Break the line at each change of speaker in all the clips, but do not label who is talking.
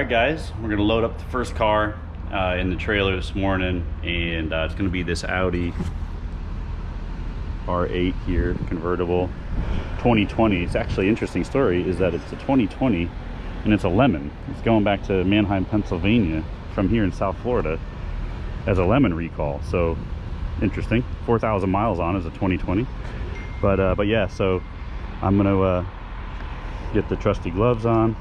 Alright guys, we're gonna load up the first car in the trailer this morning, and it's gonna be this Audi R8 here, convertible, 2020. It's actually an interesting story is that it's a 2020 and it's a lemon. It's going back to Manheim, Pennsylvania from here in South Florida as a lemon recall. So interesting. 4,000 miles on as a 2020. But yeah, so I'm gonna get the trusty gloves on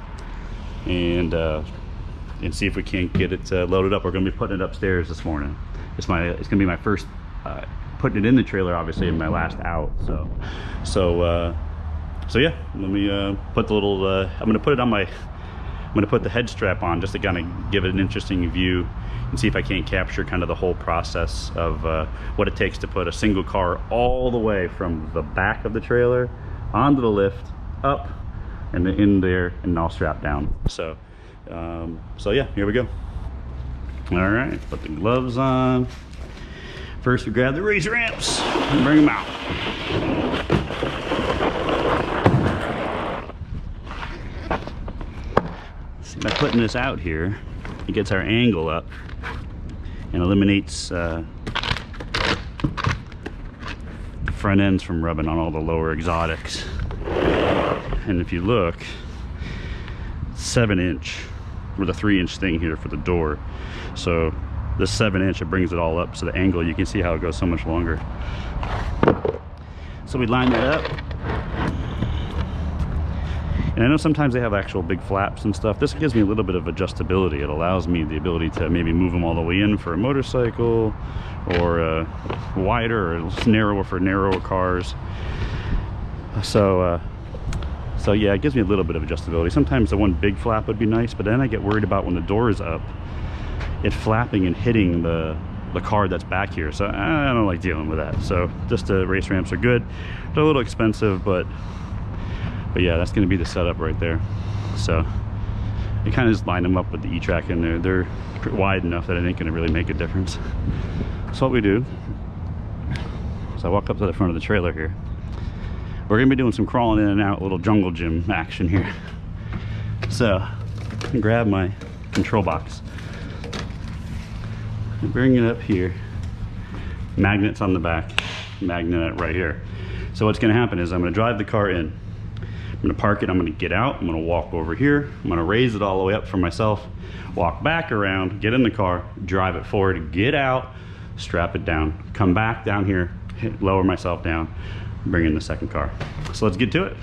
and see if we can't get it loaded up. We're gonna be putting it upstairs this morning. It's gonna be my first putting it in the trailer, obviously, in my last out. So yeah, let me put the little I'm gonna put the head strap on just to kind of give it an interesting view and see if I can't capture kind of the whole process of what it takes to put a single car all the way from the back of the trailer onto the lift, up and in there, and all strapped down. So yeah, here we go. All right, put the gloves on. First we grab the race ramps and bring them out. See, by putting this out here, it gets our angle up and eliminates the front ends from rubbing on all the lower exotics. And if you look, 7-inch with a 3-inch thing here for the door. So this 7-inch, it brings it all up, so the angle, you can see how it goes so much longer. So we line that up. And I know sometimes they have actual big flaps and stuff. This gives me a little bit of adjustability. It allows me the ability to maybe move them all the way in for a motorcycle, or wider or narrower for narrower cars. So yeah, it gives me a little bit of adjustability. Sometimes the one big flap would be nice, but then I get worried about when the door is up, it flapping and hitting the car that's back here. So I don't like dealing with that. So just the race ramps are good. They're a little expensive, but yeah, that's going to be the setup right there. So you kind of just line them up with the E-track in there. They're wide enough that it ain't going to really make a difference. So what we do is I walk up to the front of the trailer here. We're gonna be doing some crawling in and out, a little jungle gym action here. So I can grab my control box and bring it up here. Magnets on the back, magnet right here. So what's gonna happen is I'm gonna drive the car in. I'm gonna park it, I'm gonna get out, I'm gonna walk over here, I'm gonna raise it all the way up for myself, walk back around, get in the car, drive it forward, get out, strap it down, come back down here, lower myself down, bring in the second car. So let's get to it.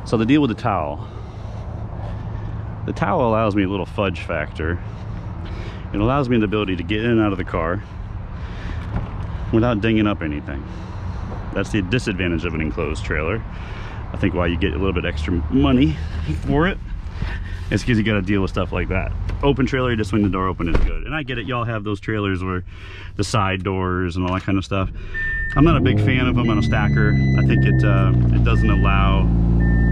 So the deal with the towel allows me a little fudge factor. It allows me the ability to get in and out of the car without dinging up anything. That's the disadvantage of an enclosed trailer. I think why you get a little bit extra money for it is because you got to deal with stuff like that. Open trailer, you just swing the door open, is good. And I get it, y'all have those trailers where the side doors and all that kind of stuff. I'm not a big fan of them on a stacker. I think it doesn't allow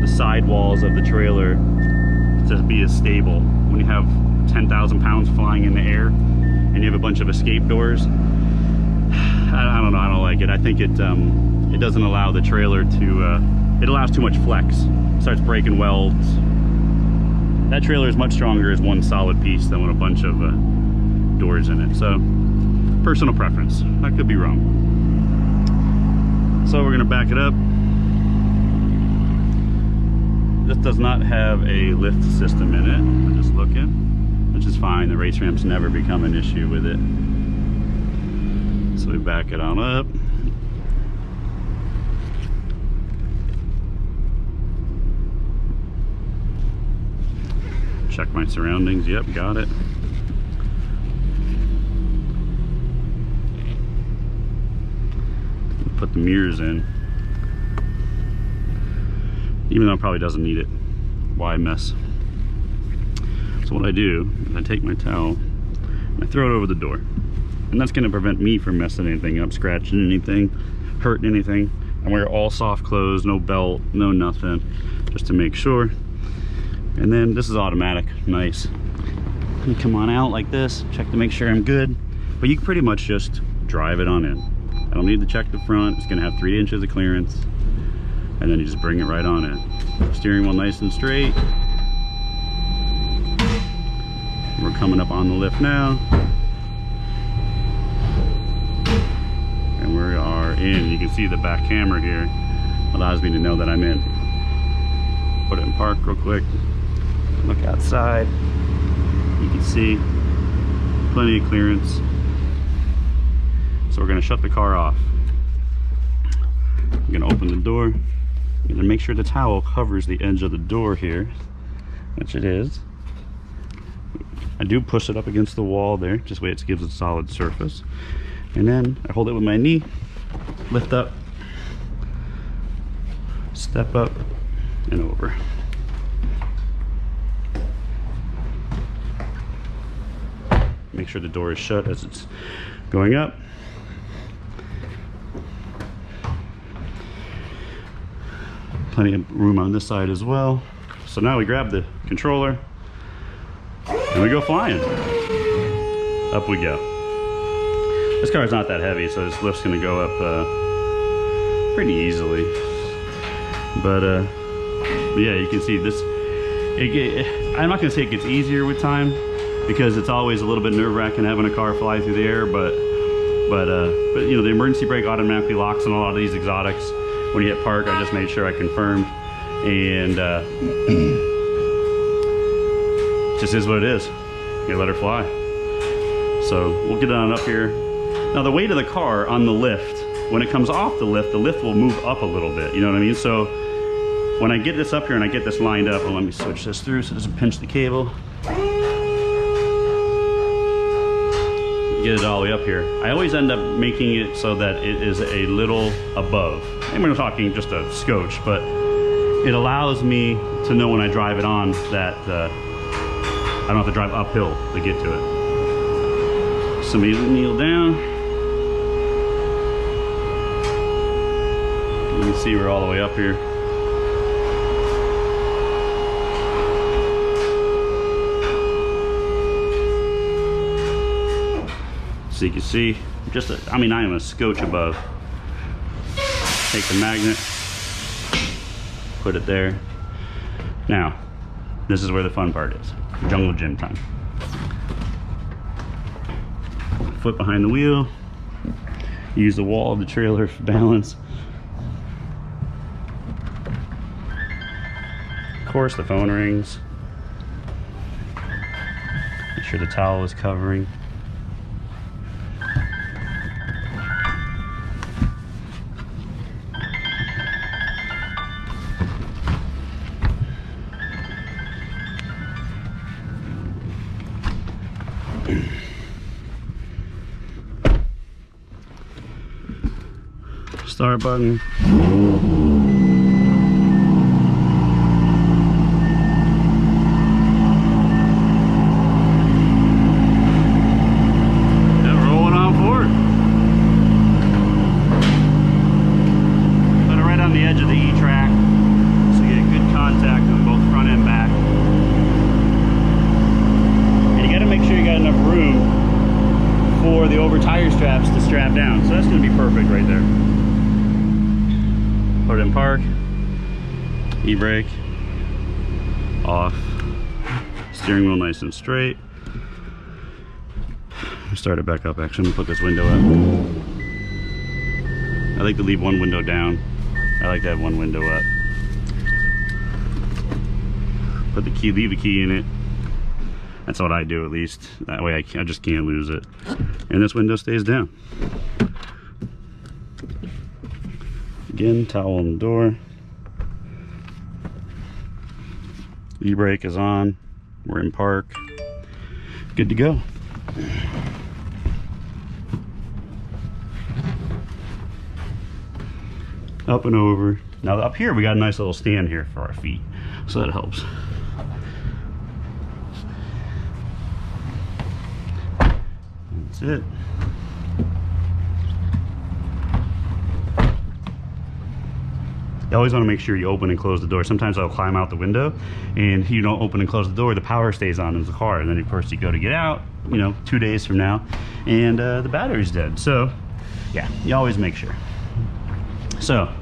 the side walls of the trailer to be as stable. When you have 10,000 pounds flying in the air and you have a bunch of escape doors, I don't know, I don't like it. I think it doesn't allow the trailer to, it allows too much flex. It starts breaking welds. That trailer is much stronger as one solid piece than with a bunch of doors in it. So, personal preference. I could be wrong. So we're gonna back it up. This does not have a lift system in it. I'm just looking, which is fine. The race ramps never become an issue with it. So we back it on up. Check my surroundings. Yep, got it. Put the mirrors in, even though it probably doesn't need it. Why mess? So what I do is I take my towel and I throw it over the door, and that's going to prevent me from messing anything up, scratching anything, hurting anything. I wear all soft clothes, no belt, no nothing, just to make sure. And then this is automatic, nice. You come on out like this, check to make sure I'm good, but you can pretty much just drive it on in. I don't need to check the front. It's gonna have 3 inches of clearance, and then you just bring it right on in. Steering wheel nice and straight. coming up on the lift now. And we are in. You can see the back camera here allows me to know that I'm in. Put it in park real quick. Look outside. You can see plenty of clearance. So we're going to shut the car off. I'm going to open the door. I'm going to make sure the towel covers the edge of the door here, which it is. I do push it up against the wall there, just wait it gives it a solid surface. And then I hold it with my knee, lift up, step up, and over. Make sure the door is shut as it's going up. Plenty of room on this side as well. So now we grab the controller and we go flying. Up we go. This car is not that heavy, so this lift's gonna go up pretty easily. But yeah, you can see this. I'm not gonna say it gets easier with time, because it's always a little bit nerve-wracking having a car fly through the air. But you know, the emergency brake automatically locks on a lot of these exotics. When you hit park, I just made sure I confirmed, and just is what it is. You let her fly. So we'll get on up here. Now the weight of the car on the lift, when it comes off the lift will move up a little bit, you know what I mean? So when I get this up here and I get this lined up, and let me switch this through so it doesn't pinch the cable. Get it all the way up here. I always end up making it so that it is a little above. And we're talking just a scotch, but it allows me to know when I drive it on that I don't have to drive uphill to get to it. Somebody kneel down. You can see we're all the way up here. So you can see, I mean, I am a scotch above. Take the magnet, put it there. Now, this is where the fun part is. Jungle gym time. Foot behind the wheel. Use the wall of the trailer for balance. Of course, the phone rings. Make sure the towel is covering. Start button. Rolling on forward. Put it right on the edge of the E-track so you get good contact on both front and back. And you got to make sure you got enough room for the over tire straps to strap down. So that's going to be perfect right there. Put it in park, e-brake, off, steering wheel nice and straight. Start it back up. Actually, I'm gonna put this window up. I like to leave one window down. I like to have one window up. Put the key, leave the key in it. That's what I do, at least. That way I just can't lose it. And this window stays down. Again, towel on the door. E-brake is on. We're in park. Good to go. Up and over. Now up here we got a nice little stand here for our feet, so that helps. That's it. You always want to make sure you open and close the door. Sometimes I'll climb out the window and you don't open and close the door, the power stays on in the car, and then of course you go to get out, you know, 2 days from now, and the battery's dead. So yeah, you always make sure. So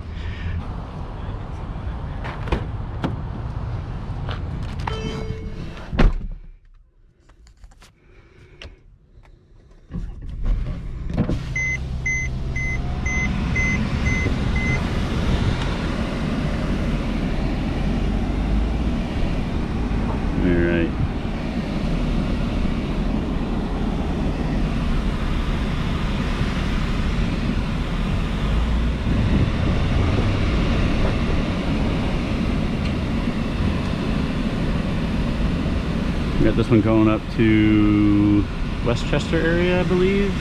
got this one going up to Westchester area, I believe.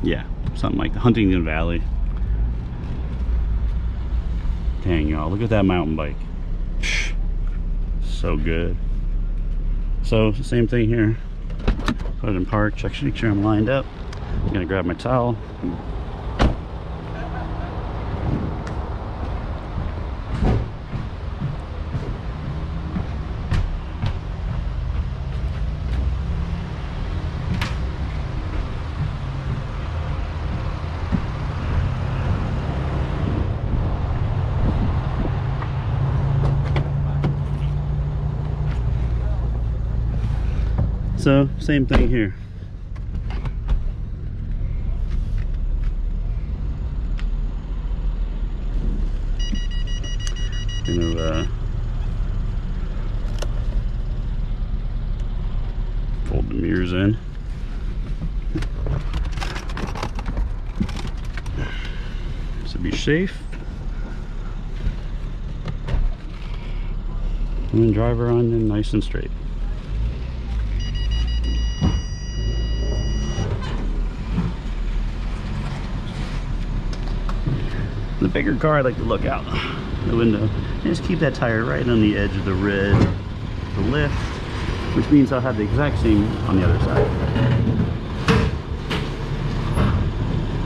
Yeah, something like the Huntington Valley. Dang, y'all, look at that mountain bike. So good. So same thing here. Put it in park, check, make sure I'm lined up. I'm gonna grab my towel. So same thing here. Gonna fold the mirrors in. So be safe. And then drive her on in nice and straight. The bigger car, I like to look out the window and just keep that tire right on the edge of the red, the lift, which means I'll have the exact same on the other side.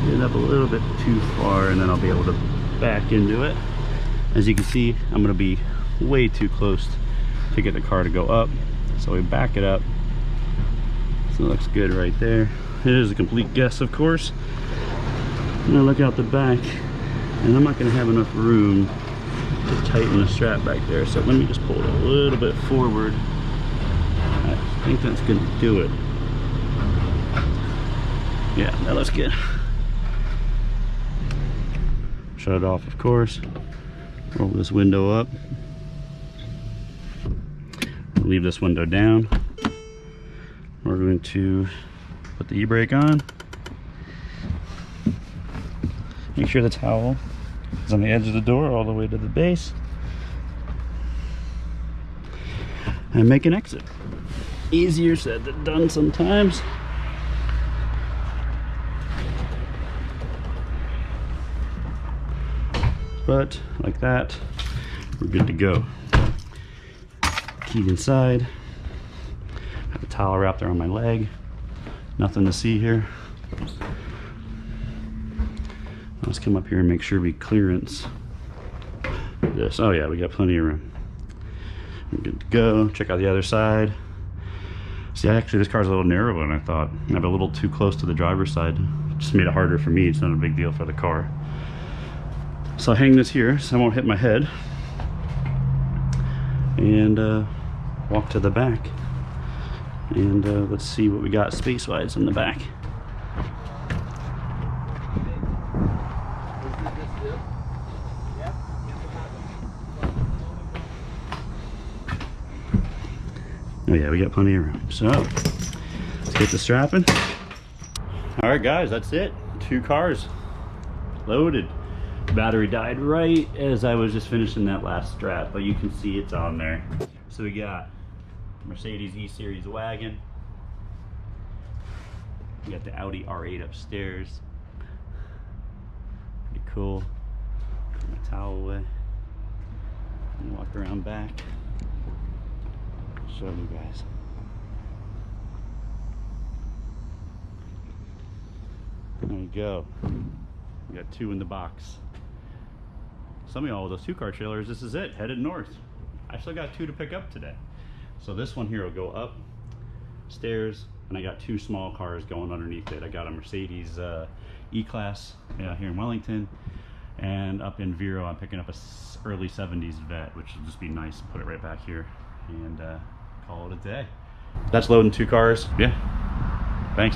Get it up a little bit too far and then I'll be able to back into it. As you can see, I'm going to be way too close to get the car to go up, so we back it up. So it looks good right there. It is a complete guess, of course. I'm going to look out the back and I'm not going to have enough room to tighten the strap back there, so let me just pull it a little bit forward. I think that's going to do it. Yeah, that looks good. Shut it off, of course. Roll this window up. Leave this window down. We're going to put the e-brake on. Make sure the towel is on the edge of the door all the way to the base. And make an exit. Easier said than done sometimes. But like that, we're good to go. Key inside. Have a towel wrapped around my leg. Nothing to see here. Let's come up here and make sure we clearance this. Oh yeah, we got plenty of room. We're good to go. Check out the other side. See, actually this car's a little narrower than I thought. I'm a little too close to the driver's side. Just made it harder for me. It's not a big deal for the car. So I'll hang this here so I won't hit my head. And walk to the back. And let's see what we got space-wise in the back. Oh yeah, we got plenty of room. So let's get the strapping. All right, guys, that's it. 2 cars loaded. Battery died right as I was just finishing that last strap, but you can see it's on there. So we got Mercedes E-Series wagon. We got the Audi R8 upstairs. Pretty cool. Put my towel away and walk around back. Show you guys. There you go. We got 2 in the box. Some of y'all with those 2-car trailers, this is it, headed north. I still got 2 to pick up today. So this one here will go up stairs, and I got 2 small cars going underneath it. I got a Mercedes E-Class here in Wellington, and up in Vero I'm picking up a early 70s Vet, which will just be nice. Put it right back here and call it a day. That's loading 2 cars. Yeah, thanks.